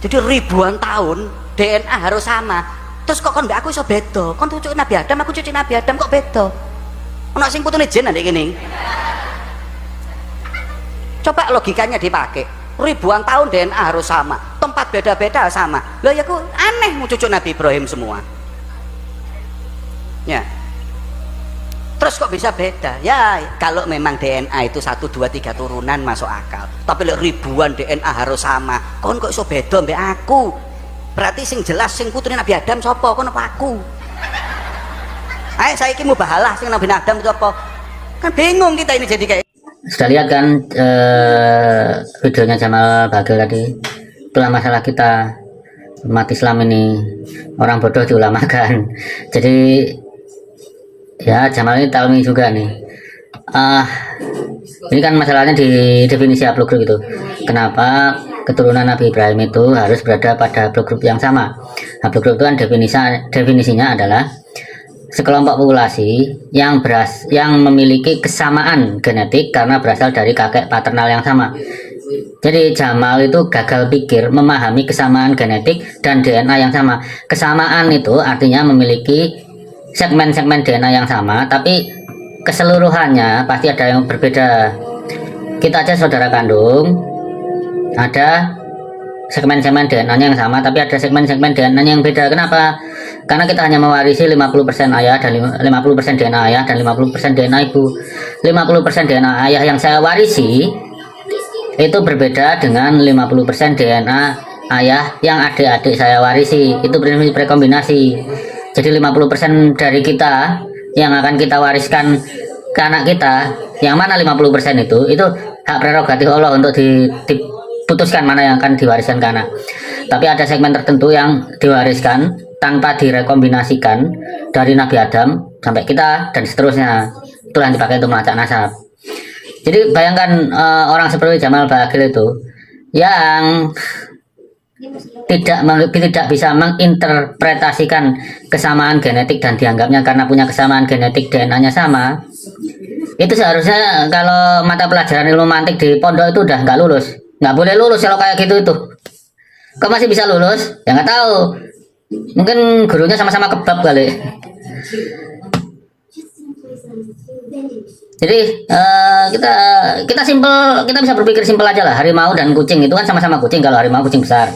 Jadi ribuan tahun DNA harus sama. Terus kok kon mbak aku iso beda? Kon cucu Nabi Adam, aku cucu Nabi Adam kok beda? Ono sing putune jin ndek kene. Coba logikanya dipakai. Ribuan tahun DNA harus sama, tempat beda-beda sama. Loh ya ku aneh mau cucu Nabi Ibrahim semua. Ya. Terus kok bisa beda? Ya kalau memang DNA itu 1, 2, 3 turunan masuk akal. Tapi ribuan DNA harus sama. Kon kok iso beda mbek aku? Berarti sing jelas sing putune Nabi Adam sapa? Kon apa aku? Ayo saiki mau bahalah sing Nabi Adam itu apa? Kan bingung kita ini jadi kayak. Sudah lihat kan videonya Jamal Bagel tadi. Itulah masalah kita umat Islam ini, orang bodoh diulamakan. Jadi ya Jamal ini tahu nih juga nih. Ini kan masalahnya di definisi haplogrup itu. Kenapa keturunan Nabi Ibrahim itu harus berada pada haplogrup yang sama? Haplogrup itu kan definisinya adalah sekelompok populasi yang memiliki kesamaan genetik karena berasal dari kakek paternal yang sama. Jadi Jamal itu gagal pikir memahami kesamaan genetik dan DNA yang sama. Kesamaan itu artinya memiliki segmen-segmen DNA yang sama, tapi keseluruhannya pasti ada yang berbeda. Kita aja saudara kandung, ada segmen-segmen DNA yang sama, tapi ada segmen-segmen DNA yang beda. Kenapa? Karena kita hanya mewarisi 50% ayah dan 50% DNA ayah dan 50% DNA ibu. 50% DNA ayah yang saya warisi itu berbeda dengan 50% DNA ayah yang adik-adik saya warisi. Itu prinsip rekombinasi. Jadi 50% dari kita yang akan kita wariskan ke anak kita, yang mana 50% itu hak prerogatif Allah untuk diputuskan mana yang akan diwariskan ke anak. Tapi ada segmen tertentu yang diwariskan tanpa direkombinasikan dari Nabi Adam sampai kita dan seterusnya. Itulah yang dipakai untuk melacak nasab. Jadi bayangkan orang seperti Jamal Bagel itu yang tidak bisa menginterpretasikan kesamaan genetik dan dianggapnya karena punya kesamaan genetik DNA-nya sama. Itu seharusnya kalau mata pelajaran ilmu mantik di pondok itu udah nggak lulus. Nggak boleh lulus kalau kayak gitu itu. Kok masih bisa lulus? Ya nggak tahu. Mungkin gurunya sama-sama kebab kali. Jadi kita simpel, kita bisa berpikir simpel aja lah. Harimau dan kucing itu kan sama-sama kucing. Kalau harimau kucing besar,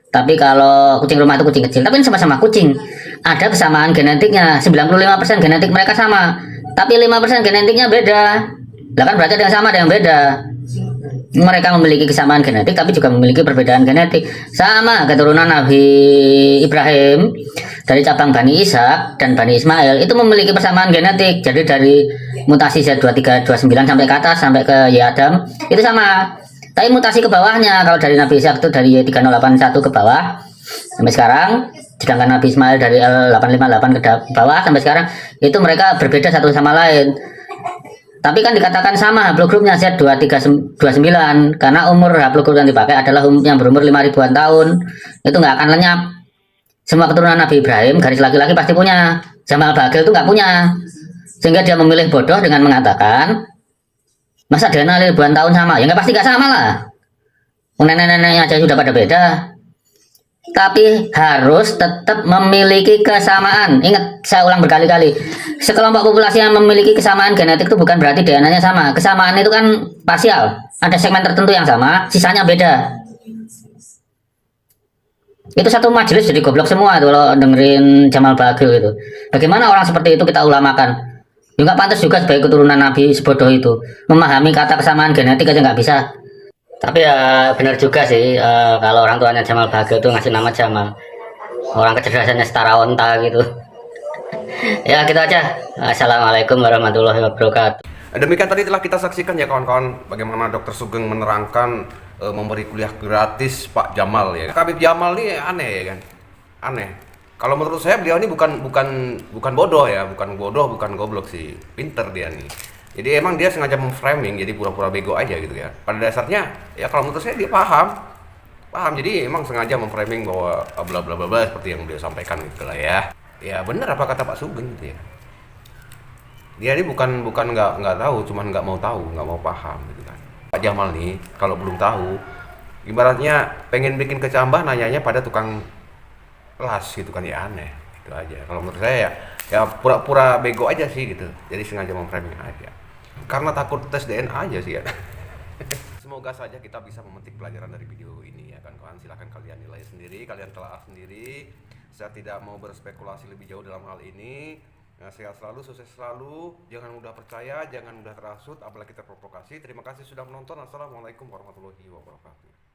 tapi kalau kucing rumah itu kucing kecil. Tapi sama-sama kucing. Ada kesamaan genetiknya. 95% genetik mereka sama, tapi 5% genetiknya beda. Lah kan berarti ada yang sama, ada yang beda. Mereka memiliki kesamaan genetik tapi juga memiliki perbedaan genetik. Sama keturunan Nabi Ibrahim dari cabang Bani Ishak dan Bani Ismail itu memiliki persamaan genetik. Jadi dari mutasi Z2329 sampai ke atas sampai ke Y Adam itu sama. Tapi mutasi ke bawahnya kalau dari Nabi Ishak itu dari Y3081 ke bawah sampai sekarang, sedangkan Nabi Ismail dari L858 ke bawah sampai sekarang, itu mereka berbeda satu sama lain. Tapi kan dikatakan sama haplogrupnya Z2329 karena umur haplogrup yang dipakai adalah yang berumur 5.000-an tahun. Itu nggak akan lenyap. Semua keturunan Nabi Ibrahim garis laki-laki pasti punya. Jamal Bagel itu nggak punya. Sehingga dia memilih bodoh dengan mengatakan masa DNA ribuan tahun sama. Ya nggak, pasti nggak sama lah. Nenek-neneknya aja sudah pada beda. Tapi harus tetap memiliki kesamaan. Ingat, saya ulang berkali-kali, sekelompok populasi yang memiliki kesamaan genetik itu bukan berarti DNA-nya sama. Kesamaan itu kan parsial. Ada segmen tertentu yang sama, sisanya beda. Itu satu majelis jadi goblok semua itu kalau dengerin Jamal Bagel itu. Bagaimana orang seperti itu kita ulamakan? Ya nggak pantas juga sebagai keturunan Nabi sebodoh itu. Memahami kata kesamaan genetik aja nggak bisa. Tapi ya benar juga sih, kalau orang tuanya Jamal Bagel tuh ngasih nama Jamal, orang kecerdasannya setara onta gitu. Ya gitu aja. Assalamualaikum warahmatullahi wabarakatuh. Demikian tadi telah kita saksikan ya kawan-kawan, bagaimana Dr. Sugeng menerangkan memberi kuliah gratis Pak Jamal ya. Habib Jamal ini aneh ya kan, aneh. Kalau menurut saya beliau ini bukan bodoh ya, bukan goblok sih, pinter dia nih. Jadi emang dia sengaja memframing, jadi pura-pura bego aja gitu ya. Pada dasarnya ya kalau menurut saya dia paham. Jadi emang sengaja memframing bahwa bla bla bla seperti yang beliau sampaikan gitu lah ya. Ya benar apa kata Pak Sugeng gitu ya. Dia ini bukan nggak tahu, cuman nggak mau tahu, nggak mau paham gitu kan. Pak Jamal nih kalau belum tahu Ibaratnya pengen bikin kecambah nanyanya pada tukang las gitu kan, ya aneh. Itu aja. Kalau menurut saya ya pura-pura bego aja sih gitu. Jadi sengaja memframing aja. Karena takut tes DNA aja sih ya. Semoga saja kita bisa memetik pelajaran dari video ini ya kan kawan. Silahkan kalian nilai sendiri, kalian telah sendiri. Saya tidak mau berspekulasi lebih jauh dalam hal ini. Nah, sehat selalu, sukses selalu. Jangan mudah percaya, jangan mudah terhasut, apalagi terprovokasi. Terima kasih sudah menonton. Assalamualaikum warahmatullahi wabarakatuh.